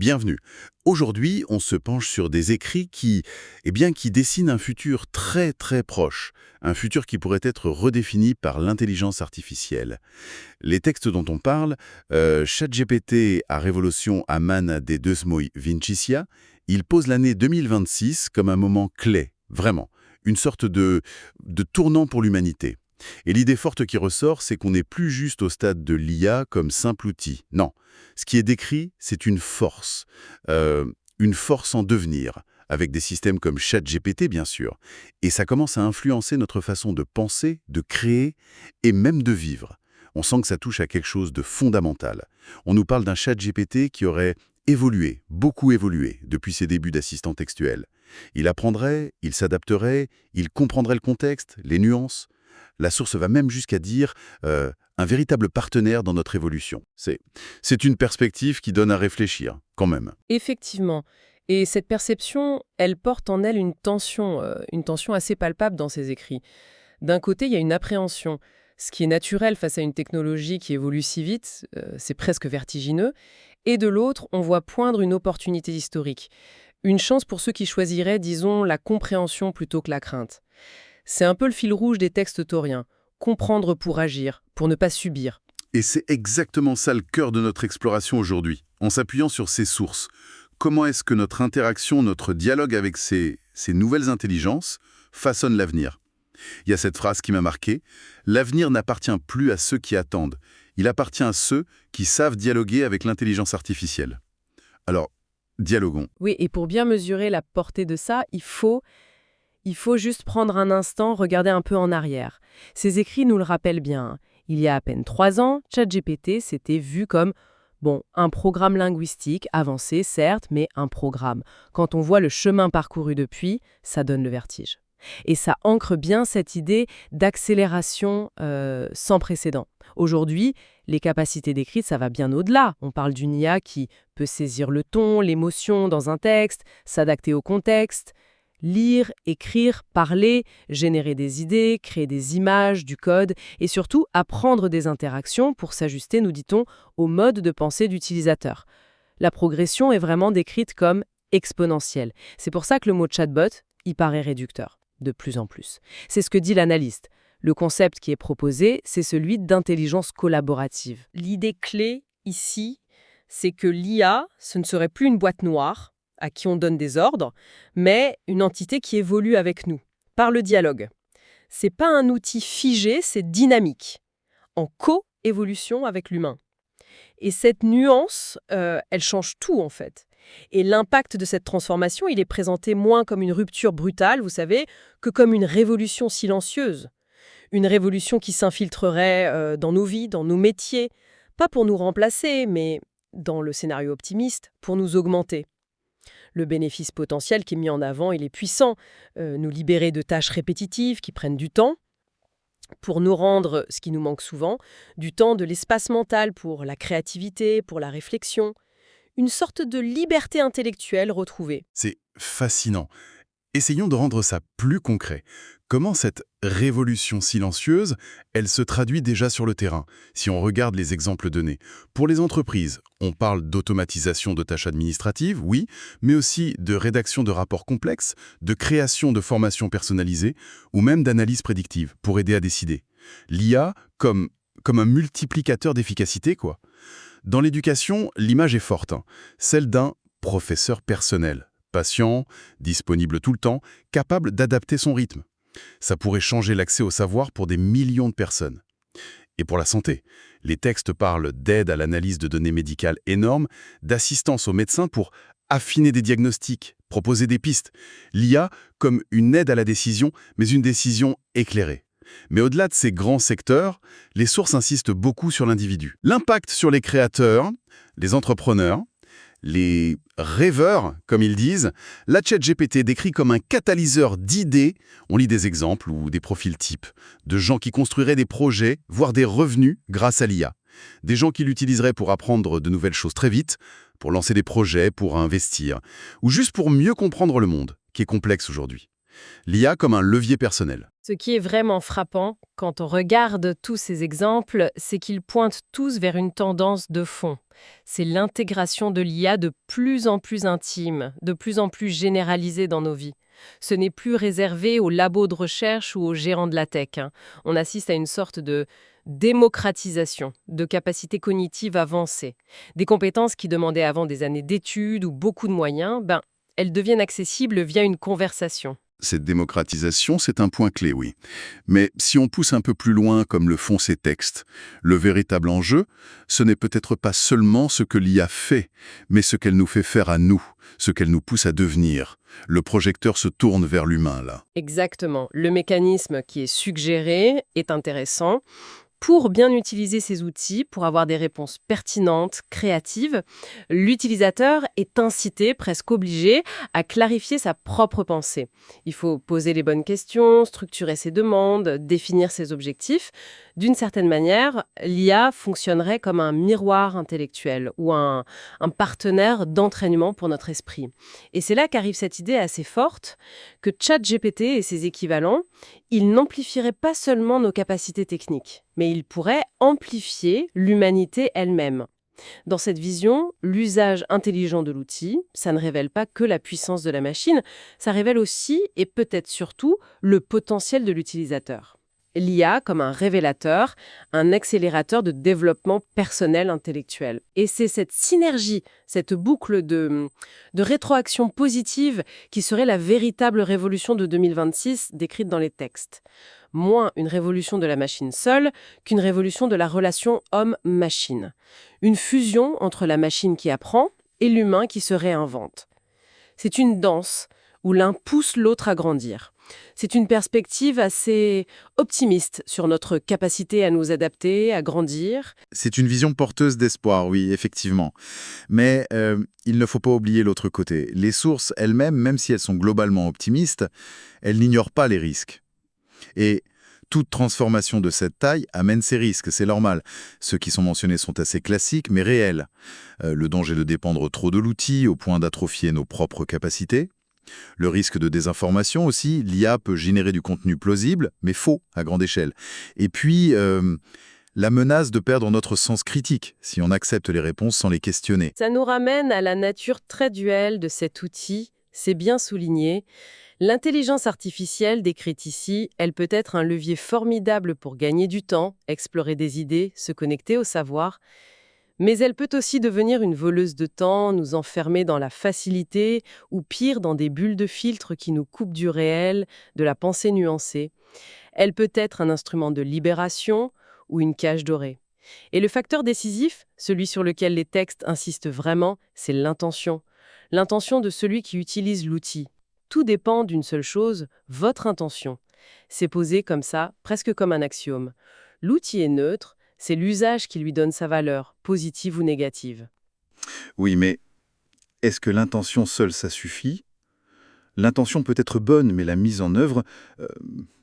bienvenue. Aujourd'hui, on se penche sur des écrits qui dessinent un futur très très proche, un futur qui pourrait être redéfini par l'intelligence artificielle. Les textes dont on parle, ChatGPT à Revolution Aman de Desmoi Vincicia, il pose l'année 2026 comme un moment clé, vraiment, une sorte de tournant pour l'humanité. Et l'idée forte qui ressort, c'est qu'on n'est plus juste au stade de l'IA comme simple outil. Non, ce qui est décrit, c'est une force en devenir, avec des systèmes comme ChatGPT, bien sûr. Et ça commence à influencer notre façon de penser, de créer et même de vivre. On sent que ça touche à quelque chose de fondamental. On nous parle d'un ChatGPT qui aurait évolué, beaucoup évolué, depuis ses débuts d'assistant textuel. Il apprendrait, il s'adapterait, il comprendrait le contexte, les nuances. La source va même jusqu'à dire un véritable partenaire dans notre évolution. C'est une perspective qui donne à réfléchir, quand même. Effectivement. Et cette perception, elle porte en elle une tension assez palpable dans ses écrits. D'un côté, il y a une appréhension. Ce qui est naturel face à une technologie qui évolue si vite, c'est presque vertigineux. Et de l'autre, on voit poindre une opportunité historique. Une chance pour ceux qui choisiraient, disons, la compréhension plutôt que la crainte. C'est un peu le fil rouge des textes tauriens. Comprendre pour agir, pour ne pas subir. Et c'est exactement ça le cœur de notre exploration aujourd'hui, en s'appuyant sur ces sources. Comment est-ce que notre interaction, notre dialogue avec ces nouvelles intelligences façonne l'avenir? Il y a cette phrase qui m'a marqué, « L'avenir n'appartient plus à ceux qui attendent, il appartient à ceux qui savent dialoguer avec l'intelligence artificielle. » Alors, dialoguons. Oui, et pour bien mesurer la portée de ça, il faut juste prendre un instant, regarder un peu en arrière. Ces écrits nous le rappellent bien. Il y a à peine 3 ans, ChatGPT s'était vu comme, un programme linguistique avancé, certes, mais un programme. Quand on voit le chemin parcouru depuis, ça donne le vertige. Et ça ancre bien cette idée d'accélération sans précédent. Aujourd'hui, les capacités d'écrite, ça va bien au-delà. On parle d'une IA qui peut saisir le ton, l'émotion dans un texte, s'adapter au contexte, lire, écrire, parler, générer des idées, créer des images, du code et surtout apprendre des interactions pour s'ajuster, nous dit-on, au mode de pensée d'utilisateur. La progression est vraiment décrite comme exponentielle. C'est pour ça que le mot chatbot, il paraît réducteur, de plus en plus. C'est ce que dit l'analyste. Le concept qui est proposé, c'est celui d'intelligence collaborative. L'idée clé ici, c'est que l'IA, ce ne serait plus une boîte noire à qui on donne des ordres, mais une entité qui évolue avec nous, par le dialogue. C'est pas un outil figé, c'est dynamique, en co-évolution avec l'humain. Et cette nuance, elle change tout en fait. Et l'impact de cette transformation, il est présenté moins comme une rupture brutale, vous savez, que comme une révolution silencieuse. Une révolution qui s'infiltrerait dans nos vies, dans nos métiers, pas pour nous remplacer, mais, dans le scénario optimiste, pour nous augmenter. Le bénéfice potentiel qui est mis en avant, il est puissant. Nous libérer de tâches répétitives qui prennent du temps, pour nous rendre, ce qui nous manque souvent, du temps, de l'espace mental pour la créativité, pour la réflexion. Une sorte de liberté intellectuelle retrouvée. C'est fascinant. Essayons de rendre ça plus concret. Comment cette révolution silencieuse, elle se traduit déjà sur le terrain, si on regarde les exemples donnés? Pour les entreprises, on parle d'automatisation de tâches administratives, oui, mais aussi de rédaction de rapports complexes, de création de formations personnalisées, ou même d'analyse prédictive, pour aider à décider. L'IA comme un multiplicateur d'efficacité, quoi. Dans l'éducation, l'image est forte, celle d'un professeur personnel. Patient, disponible tout le temps, capable d'adapter son rythme. Ça pourrait changer l'accès au savoir pour des millions de personnes. Et pour la santé, les textes parlent d'aide à l'analyse de données médicales énormes, d'assistance aux médecins pour affiner des diagnostics, proposer des pistes. L'IA comme une aide à la décision, mais une décision éclairée. Mais au-delà de ces grands secteurs, les sources insistent beaucoup sur l'individu. L'impact sur les créateurs, les entrepreneurs, les rêveurs, comme ils disent, la ChatGPT décrit comme un catalyseur d'idées. On lit des exemples ou des profils types de gens qui construiraient des projets, voire des revenus grâce à l'IA. Des gens qui l'utiliseraient pour apprendre de nouvelles choses très vite, pour lancer des projets, pour investir, ou juste pour mieux comprendre le monde, qui est complexe aujourd'hui. L'IA comme un levier personnel. Ce qui est vraiment frappant, quand on regarde tous ces exemples, c'est qu'ils pointent tous vers une tendance de fond. C'est l'intégration de l'IA de plus en plus intime, de plus en plus généralisée dans nos vies. Ce n'est plus réservé aux labos de recherche ou aux gérants de la tech, hein. On assiste à une sorte de démocratisation de capacités cognitives avancées. Des compétences qui demandaient avant des années d'études ou beaucoup de moyens, elles deviennent accessibles via une conversation. Cette démocratisation, c'est un point clé, oui. Mais si on pousse un peu plus loin, comme le font ces textes, le véritable enjeu, ce n'est peut-être pas seulement ce que l'IA fait, mais ce qu'elle nous fait faire à nous, ce qu'elle nous pousse à devenir. Le projecteur se tourne vers l'humain, là. Exactement. Le mécanisme qui est suggéré est intéressant. Pour bien utiliser ces outils, pour avoir des réponses pertinentes, créatives, l'utilisateur est incité, presque obligé, à clarifier sa propre pensée. Il faut poser les bonnes questions, structurer ses demandes, définir ses objectifs. D'une certaine manière, l'IA fonctionnerait comme un miroir intellectuel ou un partenaire d'entraînement pour notre esprit. Et c'est là qu'arrive cette idée assez forte que ChatGPT et ses équivalents, ils n'amplifieraient pas seulement nos capacités techniques, mais ils pourraient amplifier l'humanité elle-même. Dans cette vision, l'usage intelligent de l'outil, ça ne révèle pas que la puissance de la machine, ça révèle aussi, et peut-être surtout, le potentiel de l'utilisateur. L'IA comme un révélateur, un accélérateur de développement personnel intellectuel. Et c'est cette synergie, cette boucle de rétroaction positive qui serait la véritable révolution de 2026 décrite dans les textes. Moins une révolution de la machine seule qu'une révolution de la relation homme-machine. Une fusion entre la machine qui apprend et l'humain qui se réinvente. C'est une danse où l'un pousse l'autre à grandir. C'est une perspective assez optimiste sur notre capacité à nous adapter, à grandir. C'est une vision porteuse d'espoir, oui, effectivement. Mais il ne faut pas oublier l'autre côté. Les sources elles-mêmes, même si elles sont globalement optimistes, elles n'ignorent pas les risques. Et toute transformation de cette taille amène ses risques, c'est normal. Ceux qui sont mentionnés sont assez classiques, mais réels. Le danger de dépendre trop de l'outil au point d'atrophier nos propres capacités. Le risque de désinformation aussi, l'IA peut générer du contenu plausible, mais faux à grande échelle. Et puis, la menace de perdre notre sens critique, si on accepte les réponses sans les questionner. Ça nous ramène à la nature très duelle de cet outil, c'est bien souligné. L'intelligence artificielle décrite ici, elle peut être un levier formidable pour gagner du temps, explorer des idées, se connecter au savoir. Mais elle peut aussi devenir une voleuse de temps, nous enfermer dans la facilité ou pire dans des bulles de filtre qui nous coupent du réel, de la pensée nuancée. Elle peut être un instrument de libération ou une cage dorée. Et le facteur décisif, celui sur lequel les textes insistent vraiment, c'est l'intention. L'intention de celui qui utilise l'outil. Tout dépend d'une seule chose, votre intention. C'est posé comme ça, presque comme un axiome. L'outil est neutre, c'est l'usage qui lui donne sa valeur, positive ou négative. Oui, mais est-ce que l'intention seule, ça suffit ? L'intention peut être bonne, mais la mise en œuvre,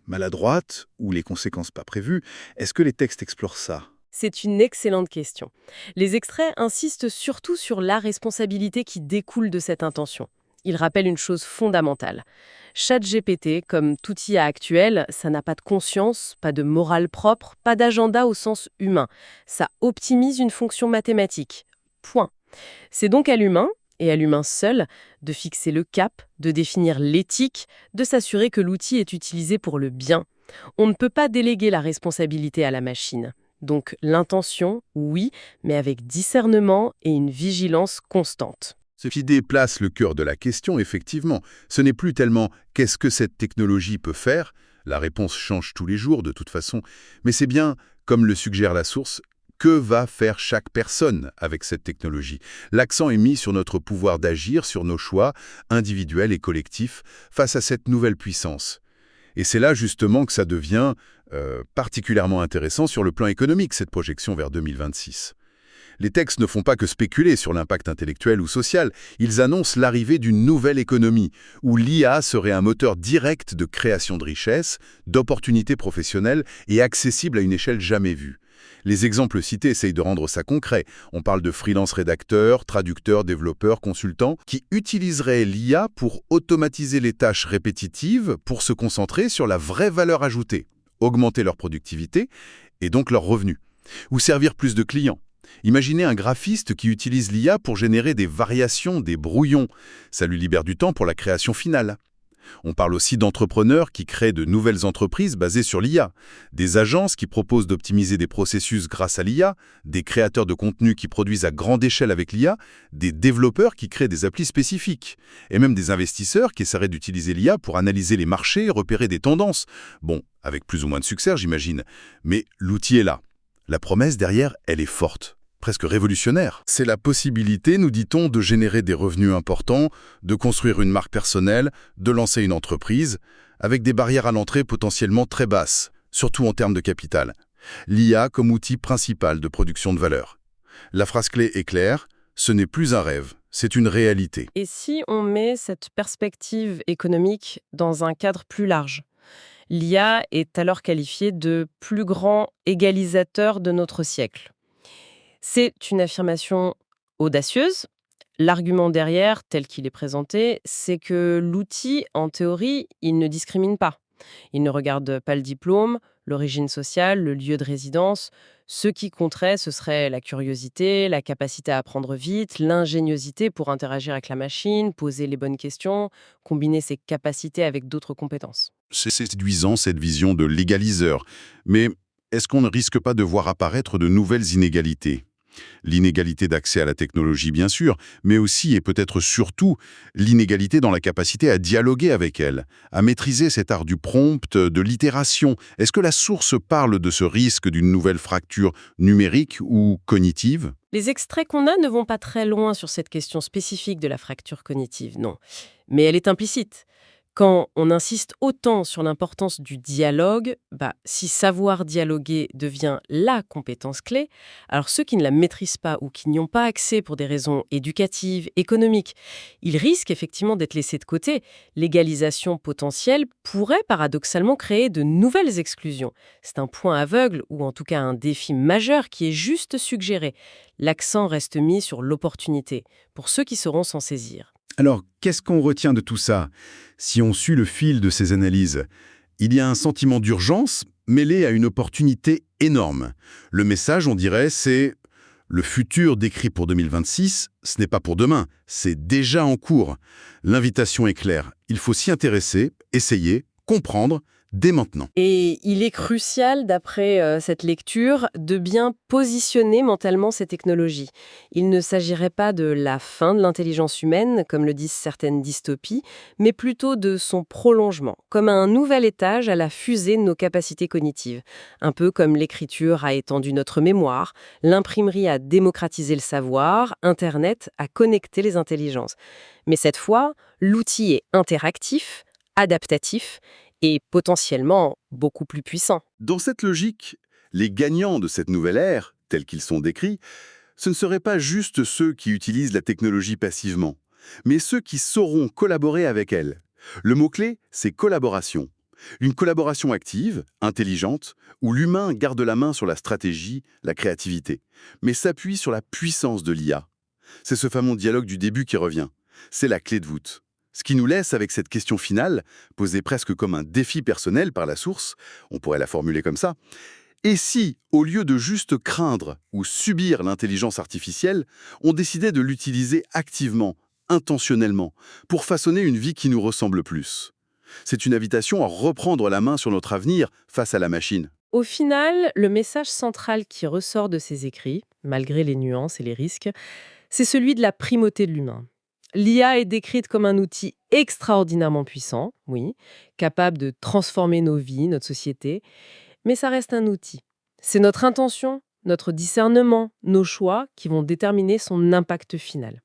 maladroite, ou les conséquences pas prévues, est-ce que les textes explorent ça ? C'est une excellente question. Les extraits insistent surtout sur la responsabilité qui découle de cette intention. Ils rappellent une chose fondamentale. ChatGPT, comme tout IA actuel, ça n'a pas de conscience, pas de morale propre, pas d'agenda au sens humain. Ça optimise une fonction mathématique. Point. C'est donc à l'humain, et à l'humain seul, de fixer le cap, de définir l'éthique, de s'assurer que l'outil est utilisé pour le bien. On ne peut pas déléguer la responsabilité à la machine. Donc l'intention, oui, mais avec discernement et une vigilance constante. Ce qui déplace le cœur de la question, effectivement, ce n'est plus tellement « qu'est-ce que cette technologie peut faire ?» La réponse change tous les jours, de toute façon. Mais c'est bien, comme le suggère la source, que va faire chaque personne avec cette technologie. L'accent est mis sur notre pouvoir d'agir, sur nos choix, individuels et collectifs, face à cette nouvelle puissance. Et c'est là justement que ça devient particulièrement intéressant sur le plan économique, cette projection vers 2026. Les textes ne font pas que spéculer sur l'impact intellectuel ou social, ils annoncent l'arrivée d'une nouvelle économie, où l'IA serait un moteur direct de création de richesses, d'opportunités professionnelles et accessible à une échelle jamais vue. Les exemples cités essayent de rendre ça concret. On parle de freelance rédacteurs, traducteurs, développeurs, consultants, qui utiliseraient l'IA pour automatiser les tâches répétitives pour se concentrer sur la vraie valeur ajoutée, augmenter leur productivité et donc leurs revenus, ou servir plus de clients. Imaginez un graphiste qui utilise l'IA pour générer des variations, des brouillons. Ça lui libère du temps pour la création finale. On parle aussi d'entrepreneurs qui créent de nouvelles entreprises basées sur l'IA, des agences qui proposent d'optimiser des processus grâce à l'IA, des créateurs de contenu qui produisent à grande échelle avec l'IA, des développeurs qui créent des applis spécifiques, et même des investisseurs qui essaieraient d'utiliser l'IA pour analyser les marchés et repérer des tendances. Bon, avec plus ou moins de succès, j'imagine. Mais l'outil est là. La promesse derrière, elle est forte. Presque révolutionnaire. C'est la possibilité, nous dit-on, de générer des revenus importants, de construire une marque personnelle, de lancer une entreprise, avec des barrières à l'entrée potentiellement très basses, surtout en termes de capital. L'IA comme outil principal de production de valeur. La phrase clé est claire, ce n'est plus un rêve, c'est une réalité. Et si on met cette perspective économique dans un cadre plus large? L'IA est alors qualifiée de plus grand égalisateur de notre siècle. C'est une affirmation audacieuse. L'argument derrière, tel qu'il est présenté, c'est que l'outil, en théorie, il ne discrimine pas. Il ne regarde pas le diplôme, l'origine sociale, le lieu de résidence. Ce qui compterait, ce serait la curiosité, la capacité à apprendre vite, l'ingéniosité pour interagir avec la machine, poser les bonnes questions, combiner ses capacités avec d'autres compétences. C'est séduisant cette vision de l'égaliseur. Mais est-ce qu'on ne risque pas de voir apparaître de nouvelles inégalités ? L'inégalité d'accès à la technologie, bien sûr, mais aussi et peut-être surtout l'inégalité dans la capacité à dialoguer avec elle, à maîtriser cet art du prompt, de l'itération. Est-ce que la source parle de ce risque d'une nouvelle fracture numérique ou cognitive ? Les extraits qu'on a ne vont pas très loin sur cette question spécifique de la fracture cognitive, non. Mais elle est implicite. Quand on insiste autant sur l'importance du dialogue, si savoir dialoguer devient la compétence clé, alors ceux qui ne la maîtrisent pas ou qui n'y ont pas accès pour des raisons éducatives, économiques, ils risquent effectivement d'être laissés de côté. L'égalisation potentielle pourrait paradoxalement créer de nouvelles exclusions. C'est un point aveugle ou en tout cas un défi majeur qui est juste suggéré. L'accent reste mis sur l'opportunité pour ceux qui sauront s'en saisir. Alors, qu'est-ce qu'on retient de tout ça? Si on suit le fil de ces analyses, il y a un sentiment d'urgence mêlé à une opportunité énorme. Le message, on dirait, c'est « le futur décrit pour 2026, ce n'est pas pour demain, c'est déjà en cours ». L'invitation est claire, il faut s'y intéresser, essayer, comprendre, dès maintenant. Et il est crucial, d'après cette lecture, de bien positionner mentalement ces technologies. Il ne s'agirait pas de la fin de l'intelligence humaine, comme le disent certaines dystopies, mais plutôt de son prolongement, comme un nouvel étage à la fusée de nos capacités cognitives. Un peu comme l'écriture a étendu notre mémoire, l'imprimerie a démocratisé le savoir, Internet a connecté les intelligences. Mais cette fois, l'outil est interactif, adaptatif, et potentiellement beaucoup plus puissant. Dans cette logique, les gagnants de cette nouvelle ère, tels qu'ils sont décrits, ce ne seraient pas juste ceux qui utilisent la technologie passivement, mais ceux qui sauront collaborer avec elle. Le mot-clé, c'est collaboration. Une collaboration active, intelligente, où l'humain garde la main sur la stratégie, la créativité, mais s'appuie sur la puissance de l'IA. C'est ce fameux dialogue du début qui revient. C'est la clé de voûte. Ce qui nous laisse avec cette question finale, posée presque comme un défi personnel par la source, on pourrait la formuler comme ça, et si, au lieu de juste craindre ou subir l'intelligence artificielle, on décidait de l'utiliser activement, intentionnellement, pour façonner une vie qui nous ressemble plus? C'est une invitation à reprendre la main sur notre avenir face à la machine. Au final, le message central qui ressort de ces écrits, malgré les nuances et les risques, c'est celui de la primauté de l'humain. L'IA est décrite comme un outil extraordinairement puissant, oui, capable de transformer nos vies, notre société, mais ça reste un outil. C'est notre intention, notre discernement, nos choix qui vont déterminer son impact final.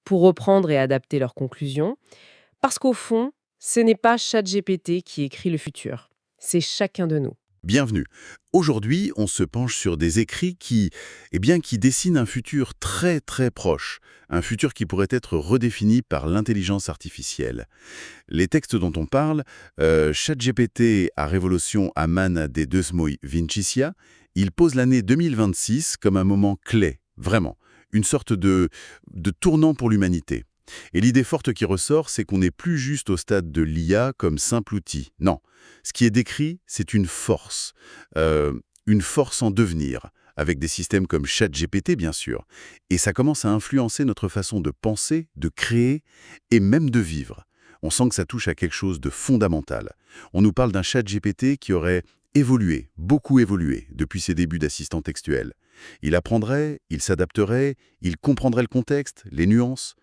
Pour reprendre et adapter leurs conclusions, parce qu'au fond, ce n'est pas ChatGPT qui écrit le futur, c'est chacun de nous. Bienvenue. Aujourd'hui, on se penche sur des écrits qui dessinent un futur très très proche, un futur qui pourrait être redéfini par l'intelligence artificielle. Les textes dont on parle, ChatGPT à Révolution à Man de Desmoi Vincicia, il pose l'année 2026 comme un moment clé, vraiment, une sorte de tournant pour l'humanité. Et l'idée forte qui ressort, c'est qu'on n'est plus juste au stade de l'IA comme simple outil. Non, ce qui est décrit, c'est une force en devenir, avec des systèmes comme ChatGPT bien sûr, et ça commence à influencer notre façon de penser, de créer et même de vivre. On sent que ça touche à quelque chose de fondamental. On nous parle d'un ChatGPT qui aurait évolué, beaucoup évolué, depuis ses débuts d'assistant textuel. Il apprendrait, il s'adapterait, il comprendrait le contexte, les nuances.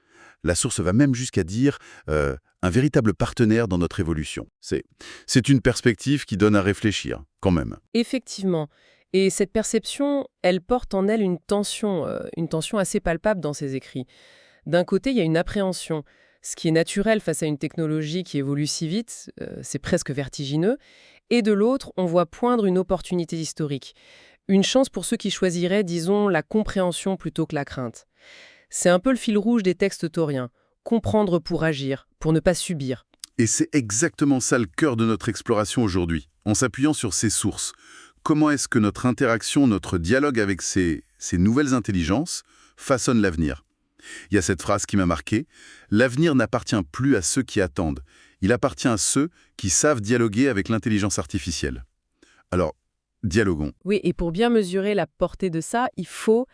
La source va même jusqu'à dire un véritable partenaire dans notre évolution. C'est une perspective qui donne à réfléchir, quand même. Effectivement. Et cette perception, elle porte en elle une tension assez palpable dans ses écrits. D'un côté, il y a une appréhension. Ce qui est naturel face à une technologie qui évolue si vite, c'est presque vertigineux. Et de l'autre, on voit poindre une opportunité historique. Une chance pour ceux qui choisiraient, disons, la compréhension plutôt que la crainte. C'est un peu le fil rouge des textes tauriens. Comprendre pour agir, pour ne pas subir. Et c'est exactement ça le cœur de notre exploration aujourd'hui, en s'appuyant sur ces sources. Comment est-ce que notre interaction, notre dialogue avec ces nouvelles intelligences façonne l'avenir ? Il y a cette phrase qui m'a marqué, « L'avenir n'appartient plus à ceux qui attendent, il appartient à ceux qui savent dialoguer avec l'intelligence artificielle. » Alors, dialoguons. Oui, et pour bien mesurer la portée de ça, il faut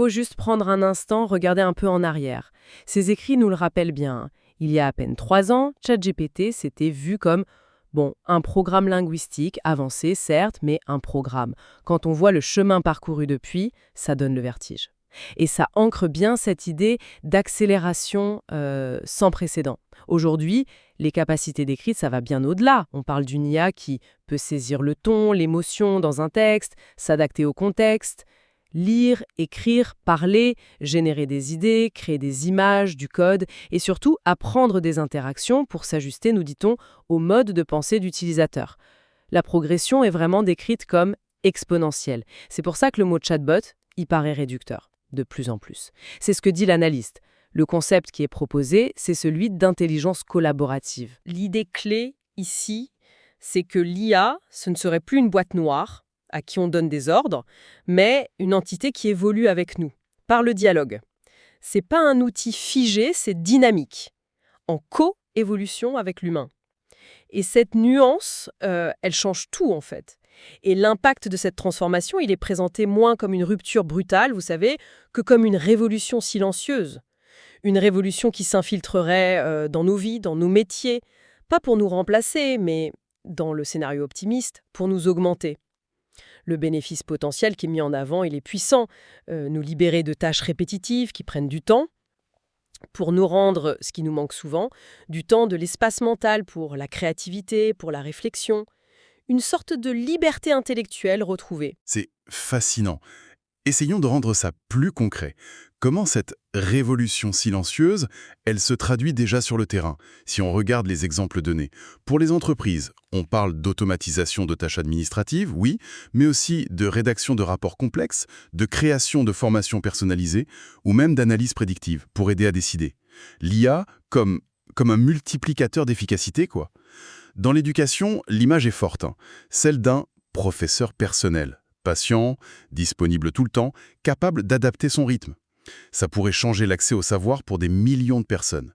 juste prendre un instant, regarder un peu en arrière. Ces écrits nous le rappellent bien. Il y a à peine 3 ans, ChatGPT s'était vu comme, un programme linguistique avancé, certes, mais un programme. Quand on voit le chemin parcouru depuis, ça donne le vertige. Et ça ancre bien cette idée d'accélération sans précédent. Aujourd'hui, les capacités d'écrire, ça va bien au-delà. On parle d'une IA qui peut saisir le ton, l'émotion dans un texte, s'adapter au contexte, lire, écrire, parler, générer des idées, créer des images, du code, et surtout apprendre des interactions pour s'ajuster, nous dit-on, au mode de pensée d'utilisateur. La progression est vraiment décrite comme exponentielle. C'est pour ça que le mot chatbot, il paraît réducteur. De plus en plus. C'est ce que dit l'analyste. Le concept qui est proposé, c'est celui d'intelligence collaborative. L'idée clé, ici, c'est que l'IA, ce ne serait plus une boîte noire à qui on donne des ordres, mais une entité qui évolue avec nous, par le dialogue. C'est pas un outil figé, c'est dynamique, en co-évolution avec l'humain. Et cette nuance, elle change tout, en fait. Et l'impact de cette transformation, il est présenté moins comme une rupture brutale, vous savez, que comme une révolution silencieuse. Une révolution qui s'infiltrerait dans nos vies, dans nos métiers, pas pour nous remplacer, mais, dans le scénario optimiste, pour nous augmenter. Le bénéfice potentiel qui est mis en avant, il est puissant. Nous libérer de tâches répétitives qui prennent du temps, pour nous rendre, ce qui nous manque souvent, du temps de l'espace mental pour la créativité, pour la réflexion. Une sorte de liberté intellectuelle retrouvée. C'est fascinant. Essayons de rendre ça plus concret. Comment cette révolution silencieuse, elle se traduit déjà sur le terrain, si on regarde les exemples donnés. Pour les entreprises, on parle d'automatisation de tâches administratives, oui, mais aussi de rédaction de rapports complexes, de création de formations personnalisées, ou même d'analyse prédictive, pour aider à décider. L'IA comme un multiplicateur d'efficacité, quoi. Dans l'éducation, l'image est forte, celle d'un professeur personnel, patient, disponible tout le temps, capable d'adapter son rythme. Ça pourrait changer l'accès au savoir pour des millions de personnes.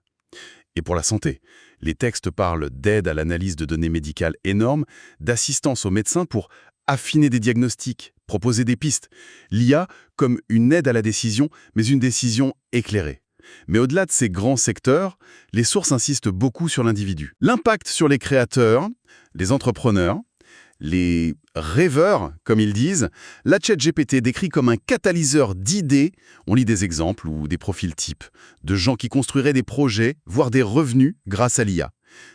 Et pour la santé, les textes parlent d'aide à l'analyse de données médicales énormes, d'assistance aux médecins pour affiner des diagnostics, proposer des pistes. L'IA comme une aide à la décision, mais une décision éclairée. Mais au-delà de ces grands secteurs, les sources insistent beaucoup sur l'individu. L'impact sur les créateurs, les entrepreneurs, les rêveurs, comme ils disent, la ChatGPT décrit comme un catalyseur d'idées. On lit des exemples ou des profils types de gens qui construiraient des projets, voire des revenus grâce à l'IA.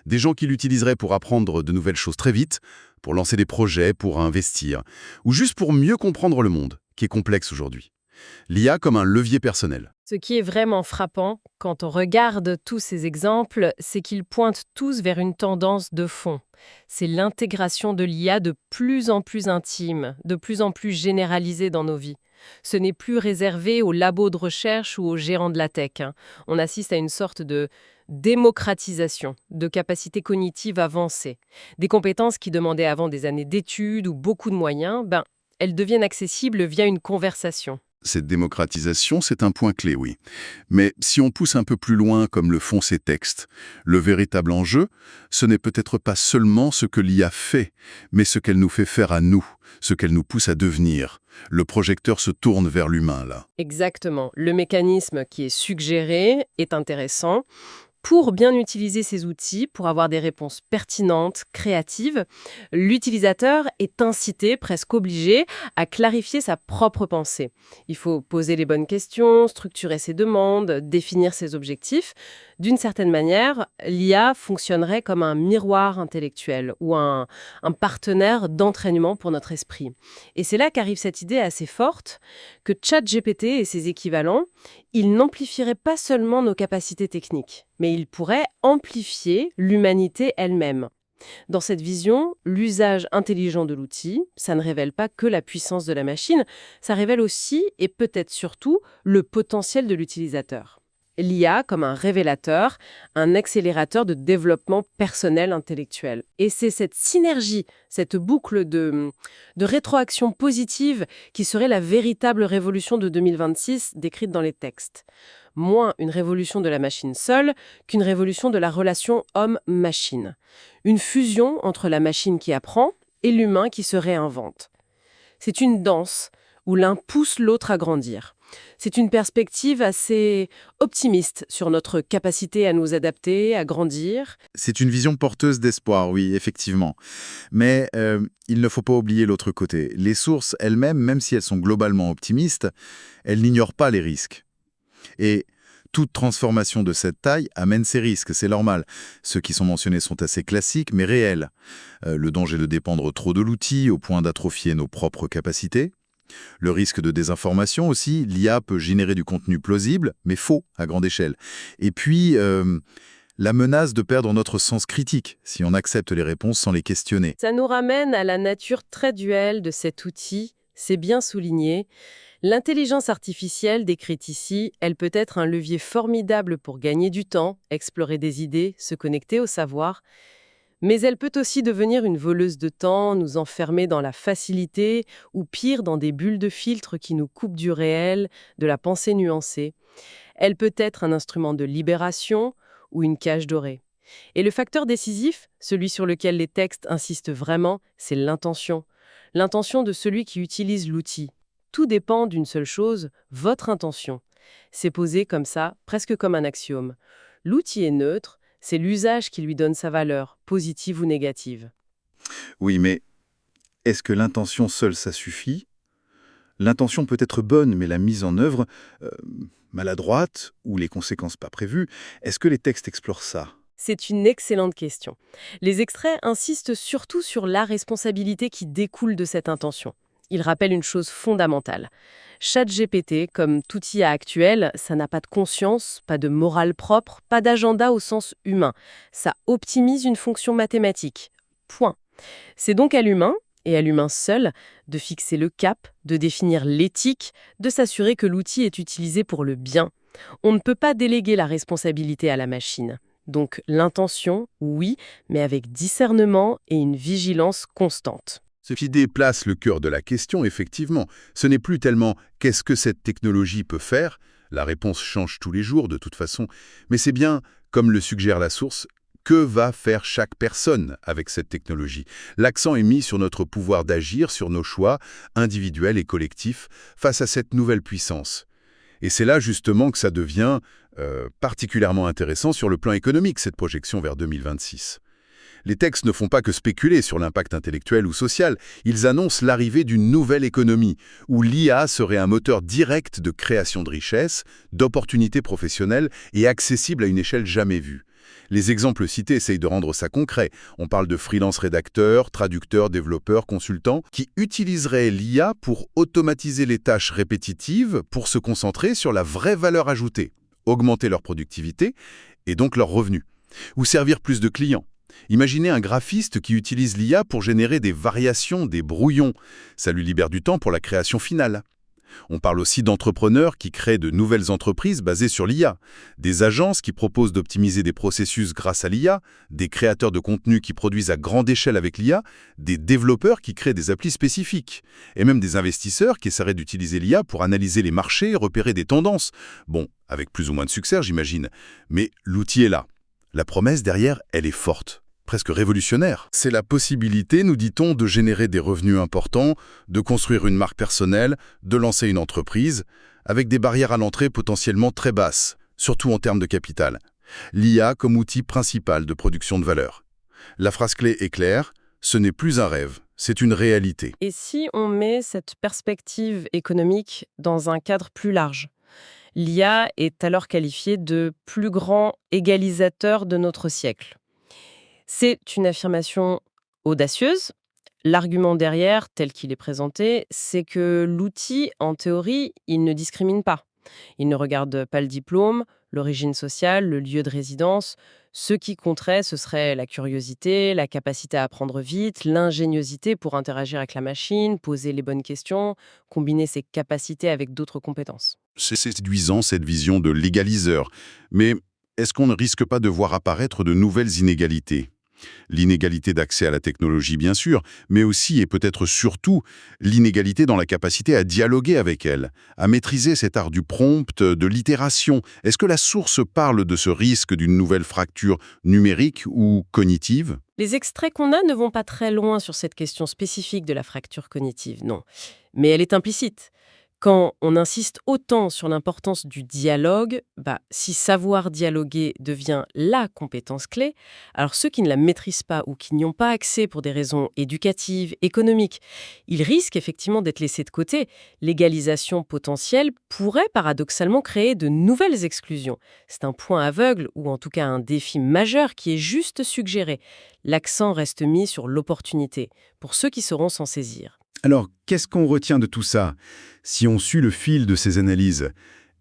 Des gens qui l'utiliseraient pour apprendre de nouvelles choses très vite, pour lancer des projets, pour investir, ou juste pour mieux comprendre le monde, qui est complexe aujourd'hui. L'IA comme un levier personnel. Ce qui est vraiment frappant, quand on regarde tous ces exemples, c'est qu'ils pointent tous vers une tendance de fond. C'est l'intégration de l'IA de plus en plus intime, de plus en plus généralisée dans nos vies. Ce n'est plus réservé aux labos de recherche ou aux gérants de la tech. On assiste à une sorte de démocratisation de capacités cognitives avancées. Des compétences qui demandaient avant des années d'études ou beaucoup de moyens, elles deviennent accessibles via une conversation. Cette démocratisation, c'est un point clé, oui. Mais si on pousse un peu plus loin, comme le font ces textes, le véritable enjeu, ce n'est peut-être pas seulement ce que l'IA fait, mais ce qu'elle nous fait faire à nous, ce qu'elle nous pousse à devenir. Le projecteur se tourne vers l'humain, là. Exactement. Le mécanisme qui est suggéré est intéressant. Pour bien utiliser ces outils, pour avoir des réponses pertinentes, créatives, l'utilisateur est incité, presque obligé, à clarifier sa propre pensée. Il faut poser les bonnes questions, structurer ses demandes, définir ses objectifs. D'une certaine manière, l'IA fonctionnerait comme un miroir intellectuel ou un partenaire d'entraînement pour notre esprit. Et c'est là qu'arrive cette idée assez forte que ChatGPT et ses équivalents, ils n'amplifieraient pas seulement nos capacités techniques, mais ils pourraient amplifier l'humanité elle-même. Dans cette vision, l'usage intelligent de l'outil, ça ne révèle pas que la puissance de la machine, ça révèle aussi, et peut-être surtout, le potentiel de l'utilisateur. L'IA comme un révélateur, un accélérateur de développement personnel intellectuel. Et c'est cette synergie, cette boucle de rétroaction positive qui serait la véritable révolution de 2026 décrite dans les textes. Moins une révolution de la machine seule qu'une révolution de la relation homme-machine. Une fusion entre la machine qui apprend et l'humain qui se réinvente. C'est une danse où l'un pousse l'autre à grandir. C'est une perspective assez optimiste sur notre capacité à nous adapter, à grandir. C'est une vision porteuse d'espoir, oui, effectivement. Mais il ne faut pas oublier l'autre côté. Les sources elles-mêmes, même si elles sont globalement optimistes, elles n'ignorent pas les risques. Et toute transformation de cette taille amène ses risques, c'est normal. Ceux qui sont mentionnés sont assez classiques, mais réels. Le danger de dépendre trop de l'outil au point d'atrophier nos propres capacités. Le risque de désinformation aussi, l'IA peut générer du contenu plausible, mais faux à grande échelle. Et puis, la menace de perdre notre sens critique, si on accepte les réponses sans les questionner. Ça nous ramène à la nature très duelle de cet outil, c'est bien souligné. L'intelligence artificielle décrite ici, elle peut être un levier formidable pour gagner du temps, explorer des idées, se connecter au savoir. Mais elle peut aussi devenir une voleuse de temps, nous enfermer dans la facilité ou pire dans des bulles de filtre qui nous coupent du réel, de la pensée nuancée. Elle peut être un instrument de libération ou une cage dorée. Et le facteur décisif, celui sur lequel les textes insistent vraiment, c'est l'intention. L'intention de celui qui utilise l'outil. Tout dépend d'une seule chose, votre intention. C'est posé comme ça, presque comme un axiome. L'outil est neutre, c'est l'usage qui lui donne sa valeur, positive ou négative. Oui, mais est-ce que l'intention seule, ça suffit? L'intention peut être bonne, mais la mise en œuvre, maladroite, ou les conséquences pas prévues, est-ce que les textes explorent ça? C'est une excellente question. Les extraits insistent surtout sur la responsabilité qui découle de cette intention. Ils rappellent une chose fondamentale. ChatGPT, comme tout IA actuel, ça n'a pas de conscience, pas de morale propre, pas d'agenda au sens humain. Ça optimise une fonction mathématique. Point. C'est donc à l'humain, et à l'humain seul, de fixer le cap, de définir l'éthique, de s'assurer que l'outil est utilisé pour le bien. On ne peut pas déléguer la responsabilité à la machine. Donc l'intention, oui, mais avec discernement et une vigilance constante. Ce qui déplace le cœur de la question, effectivement, ce n'est plus tellement « qu'est-ce que cette technologie peut faire ?» La réponse change tous les jours, de toute façon. Mais c'est bien, comme le suggère la source, que va faire chaque personne avec cette technologie. L'accent est mis sur notre pouvoir d'agir, sur nos choix, individuels et collectifs, face à cette nouvelle puissance. Et c'est là, justement, que ça devient particulièrement intéressant sur le plan économique, cette projection vers 2026. Les textes ne font pas que spéculer sur l'impact intellectuel ou social, ils annoncent l'arrivée d'une nouvelle économie, où l'IA serait un moteur direct de création de richesses, d'opportunités professionnelles et accessible à une échelle jamais vue. Les exemples cités essayent de rendre ça concret. On parle de freelance rédacteurs, traducteurs, développeurs, consultants, qui utiliseraient l'IA pour automatiser les tâches répétitives, pour se concentrer sur la vraie valeur ajoutée, augmenter leur productivité et donc leurs revenus, ou servir plus de clients. Imaginez un graphiste qui utilise l'IA pour générer des variations, des brouillons. Ça lui libère du temps pour la création finale. On parle aussi d'entrepreneurs qui créent de nouvelles entreprises basées sur l'IA, des agences qui proposent d'optimiser des processus grâce à l'IA, des créateurs de contenu qui produisent à grande échelle avec l'IA, des développeurs qui créent des applis spécifiques, et même des investisseurs qui essaieraient d'utiliser l'IA pour analyser les marchés et repérer des tendances. Bon, avec plus ou moins de succès, j'imagine. Mais l'outil est là. La promesse derrière, elle est forte. Presque révolutionnaire. C'est la possibilité, nous dit-on, de générer des revenus importants, de construire une marque personnelle, de lancer une entreprise, avec des barrières à l'entrée potentiellement très basses, surtout en termes de capital. L'IA comme outil principal de production de valeur. La phrase clé est claire, ce n'est plus un rêve, c'est une réalité. Et si on met cette perspective économique dans un cadre plus large? L'IA est alors qualifiée de plus grand égalisateur de notre siècle. C'est une affirmation audacieuse. L'argument derrière, tel qu'il est présenté, c'est que l'outil, en théorie, il ne discrimine pas. Il ne regarde pas le diplôme, l'origine sociale, le lieu de résidence. Ce qui compterait, ce serait la curiosité, la capacité à apprendre vite, l'ingéniosité pour interagir avec la machine, poser les bonnes questions, combiner ses capacités avec d'autres compétences. C'est séduisant cette vision de l'égaliseur. Mais est-ce qu'on ne risque pas de voir apparaître de nouvelles inégalités ? L'inégalité d'accès à la technologie, bien sûr, mais aussi et peut-être surtout l'inégalité dans la capacité à dialoguer avec elle, à maîtriser cet art du prompt, de l'itération. Est-ce que la source parle de ce risque d'une nouvelle fracture numérique ou cognitive ? Les extraits qu'on a ne vont pas très loin sur cette question spécifique de la fracture cognitive, non. Mais elle est implicite. Quand on insiste autant sur l'importance du dialogue, si savoir dialoguer devient la compétence clé, alors ceux qui ne la maîtrisent pas ou qui n'y ont pas accès pour des raisons éducatives, économiques, ils risquent effectivement d'être laissés de côté. L'égalisation potentielle pourrait paradoxalement créer de nouvelles exclusions. C'est un point aveugle ou en tout cas un défi majeur qui est juste suggéré. L'accent reste mis sur l'opportunité pour ceux qui sauront s'en saisir. Alors, qu'est-ce qu'on retient de tout ça? Si on suit le fil de ces analyses,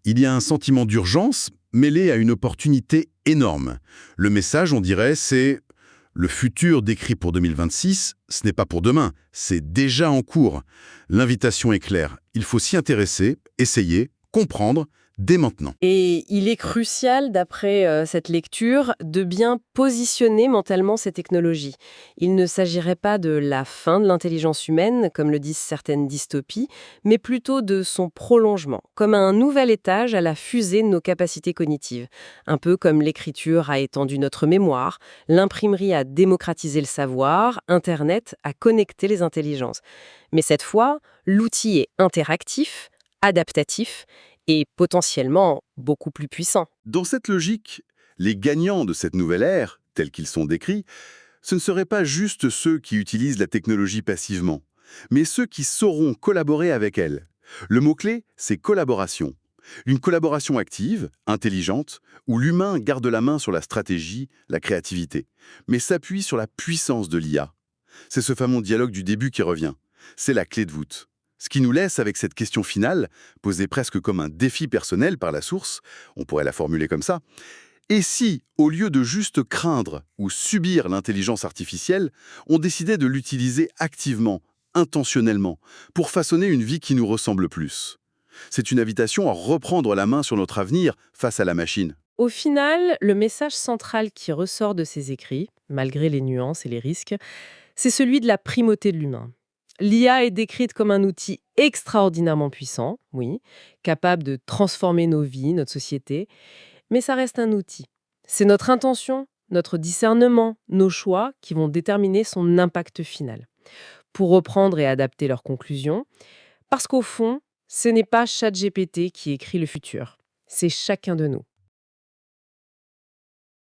il y a un sentiment d'urgence mêlé à une opportunité énorme. Le message, on dirait, c'est « le futur décrit pour 2026, ce n'est pas pour demain, c'est déjà en cours ». L'invitation est claire, il faut s'y intéresser, essayer, comprendre, dès maintenant. Et il est crucial, d'après cette lecture, de bien positionner mentalement ces technologies. Il ne s'agirait pas de la fin de l'intelligence humaine, comme le disent certaines dystopies, mais plutôt de son prolongement, comme un nouvel étage à la fusée de nos capacités cognitives. Un peu comme l'écriture a étendu notre mémoire, l'imprimerie a démocratisé le savoir, Internet a connecté les intelligences. Mais cette fois, l'outil est interactif, adaptatif, et potentiellement beaucoup plus puissant. Dans cette logique, les gagnants de cette nouvelle ère, tels qu'ils sont décrits, ce ne seraient pas juste ceux qui utilisent la technologie passivement, mais ceux qui sauront collaborer avec elle. Le mot-clé, c'est collaboration. Une collaboration active, intelligente, où l'humain garde la main sur la stratégie, la créativité, mais s'appuie sur la puissance de l'IA. C'est ce fameux dialogue du début qui revient. C'est la clé de voûte. Ce qui nous laisse avec cette question finale, posée presque comme un défi personnel par la source, on pourrait la formuler comme ça, et si, au lieu de juste craindre ou subir l'intelligence artificielle, on décidait de l'utiliser activement, intentionnellement, pour façonner une vie qui nous ressemble plus? C'est une invitation à reprendre la main sur notre avenir face à la machine. Au final, le message central qui ressort de ces écrits, malgré les nuances et les risques, c'est celui de la primauté de l'humain. L'IA est décrite comme un outil extraordinairement puissant, oui, capable de transformer nos vies, notre société, mais ça reste un outil. C'est notre intention, notre discernement, nos choix qui vont déterminer son impact final. Pour reprendre et adapter leurs conclusions, parce qu'au fond, ce n'est pas ChatGPT qui écrit le futur, c'est chacun de nous.